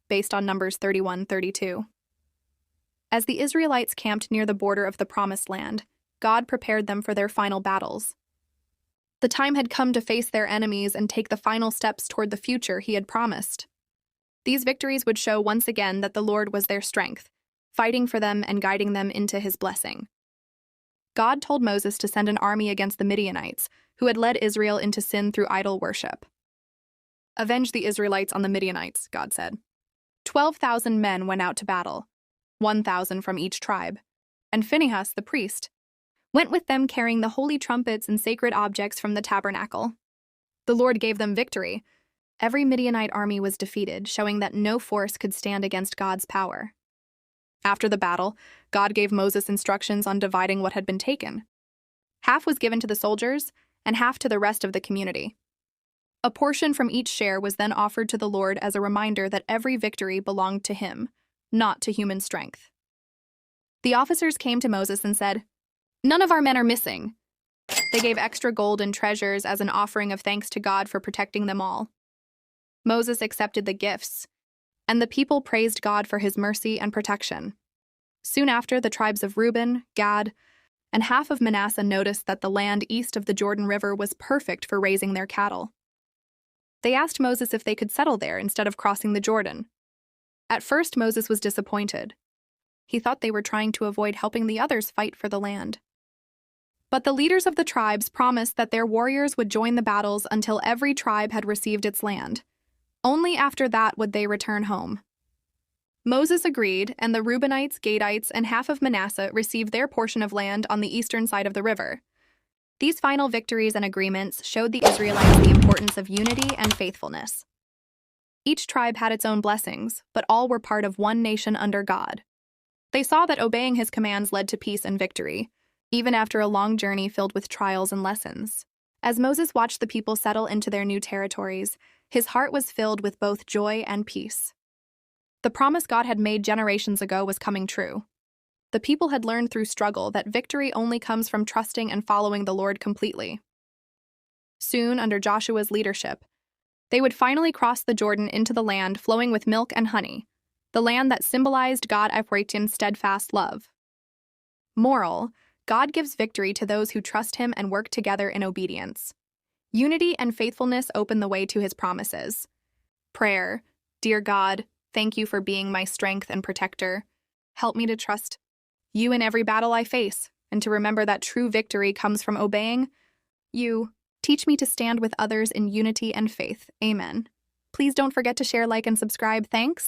based on Numbers 31:32. As the Israelites camped near the border of the Promised Land, God prepared them for their final battles. The time had come to face their enemies and take the final steps toward the future He had promised. These victories would show once again that the Lord was their strength, fighting for them and guiding them into His blessing. God told Moses to send an army against the Midianites, who had led Israel into sin through idol worship. "Avenge the Israelites on the Midianites," God said. 12,000 men went out to battle, 1,000 from each tribe, and Phinehas, the priest, went with them carrying the holy trumpets and sacred objects from the tabernacle. The Lord gave them victory. Every Midianite army was defeated, showing that no force could stand against God's power. After the battle, God gave Moses instructions on dividing what had been taken. Half was given to the soldiers, and half to the rest of the community. A portion from each share was then offered to the Lord as a reminder that every victory belonged to Him, not to human strength. The officers came to Moses and said, "None of our men are missing." They gave extra gold and treasures as an offering of thanks to God for protecting them all. Moses accepted the gifts, and the people praised God for His mercy and protection. Soon after, the tribes of Reuben, Gad, and half of Manasseh noticed that the land east of the Jordan River was perfect for raising their cattle. They asked Moses if they could settle there instead of crossing the Jordan. At first, Moses was disappointed. He thought they were trying to avoid helping the others fight for the land. But the leaders of the tribes promised that their warriors would join the battles until every tribe had received its land. Only after that would they return home. Moses agreed, and the Reubenites, Gadites, and half of Manasseh received their portion of land on the eastern side of the river. These final victories and agreements showed the Israelites the importance of unity and faithfulness. Each tribe had its own blessings, but all were part of one nation under God. They saw that obeying His commands led to peace and victory, even after a long journey filled with trials and lessons. As Moses watched the people settle into their new territories, his heart was filled with both joy and peace. The promise God had made generations ago was coming true. The people had learned through struggle that victory only comes from trusting and following the Lord completely. Soon, under Joshua's leadership, they would finally cross the Jordan into the land flowing with milk and honey, the land that symbolized God Ephraim's steadfast love. Moral: God gives victory to those who trust Him and work together in obedience. Unity and faithfulness open the way to His promises. Prayer: Dear God, thank You for being my strength and protector. Help me to trust You in every battle I face, and to remember that true victory comes from obeying You. Teach me to stand with others in unity and faith. Amen. Please don't forget to share, like, and subscribe. Thanks.